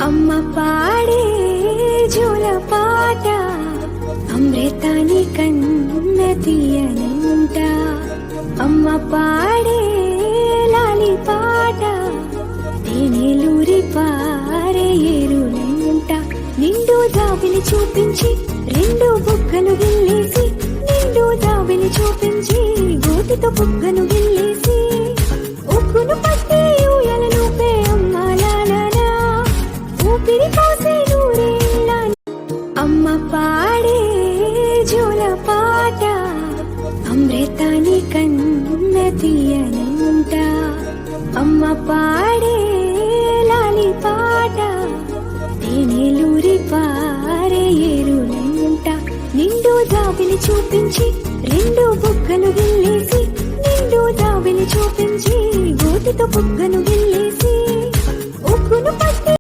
అమ్మ పాడే జోల పాట అమృతాని కన్న తీయనంట. అమ్మ పాడే లాలి పాట తేనెలూరి పారే ఏరులంట. నిండు జాబిలి చూపించి రెండు బుగ్గలు గిల్లేసి, నిండు జాబిలి చూపించి గోటితో బుగ్గను గిల్లేసి, ఉగ్గును పట్టి ఊయలను పే అమ్మాలాలనా ఊపిరి పోసే నూరేళ్ళ. అమ్మ పాడే జోల పాట అమృతాని కన్న తీయనంట. అమ్మ పాడే లాలి పాట తేనెలూరి పారే ఏరులంట. నిండు జాబిలి చూపించి